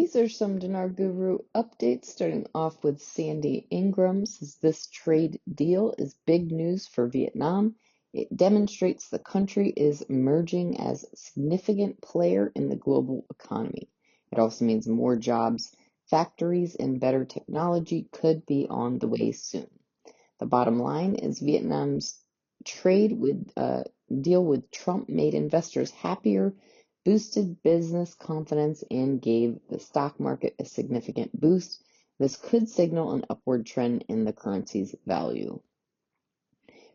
These are some Dinar Guru updates, starting off with Sandy Ingram says this trade deal is big news for Vietnam. It demonstrates the country is emerging as a significant player in the global economy. It also means more jobs, factories, and better technology could be on the way soon. The bottom line is Vietnam's trade with deal with Trump made investors happier, boosted business confidence, and gave the stock market a significant boost. This could signal an upward trend in the currency's value.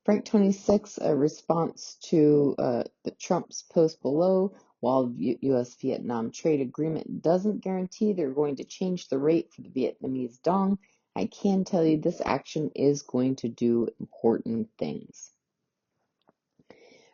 Frank 26, a response to the Trump's post below, while U.S.-Vietnam trade agreement doesn't guarantee they're going to change the rate for the Vietnamese dong, I can tell you this action is going to do important things.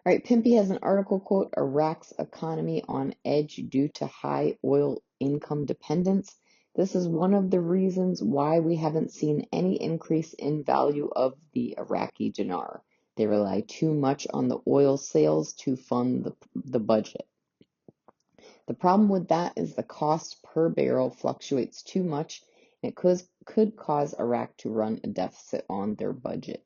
All right, Pimpy has an article, quote, Iraq's economy on edge due to high oil income dependence. This is one of the reasons why we haven't seen any increase in value of the Iraqi dinar. They rely too much on the oil sales to fund the budget. The problem with that is the cost per barrel fluctuates too much, and it could cause Iraq to run a deficit on their budget.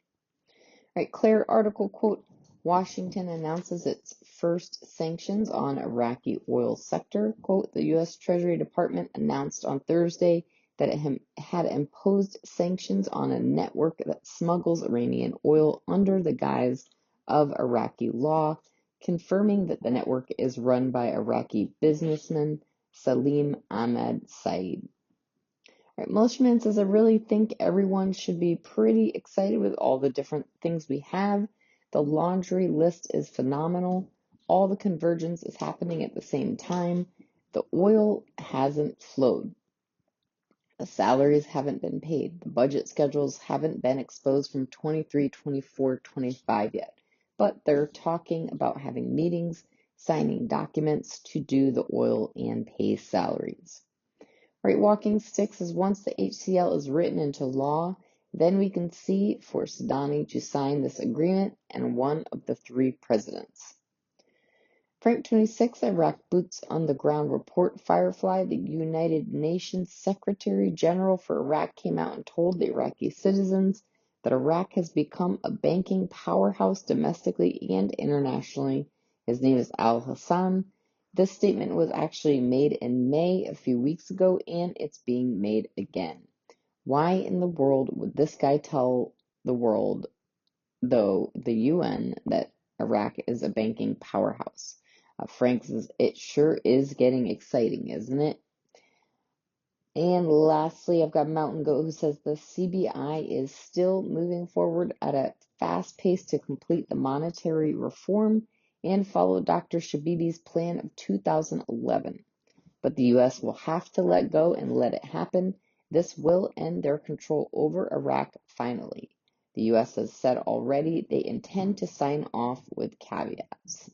All right, Claire article, quote, Washington announces its first sanctions on Iraqi oil sector. Quote, the U.S. Treasury Department announced on Thursday that it had imposed sanctions on a network that smuggles Iranian oil under the guise of Iraqi law, confirming that the network is run by Iraqi businessman Salim Ahmed Said. All right, Milishman says, I really think everyone should be pretty excited with all the different things we have. The laundry list is phenomenal. All the convergence is happening at the same time. The oil hasn't flowed. The salaries haven't been paid. The budget schedules haven't been exposed from 23, 24, 25 yet. But they're talking about having meetings, signing documents to do the oil and pay salaries. Right, Walking Sticks is once the HCL is written into law, then we can see for Sadani to sign this agreement and one of the three presidents. Frank 26, Iraq Boots on the Ground report. Firefly, the United Nations Secretary General for Iraq, came out and told the Iraqi citizens that Iraq has become a banking powerhouse domestically and internationally. His name is Al Hassan. This statement was actually made in May a few weeks ago, and it's being made again. Why in the world would this guy tell the world, though, the UN, that Iraq is a banking powerhouse? Frank says, it sure is getting exciting, isn't it? And lastly, I've got Mountain Goat who says the CBI is still moving forward at a fast pace to complete the monetary reform and follow Dr. Shabibi's plan of 2011. But the U.S. will have to let go and let it happen. This will end their control over Iraq finally. The U.S. has said already they intend to sign off with caveats.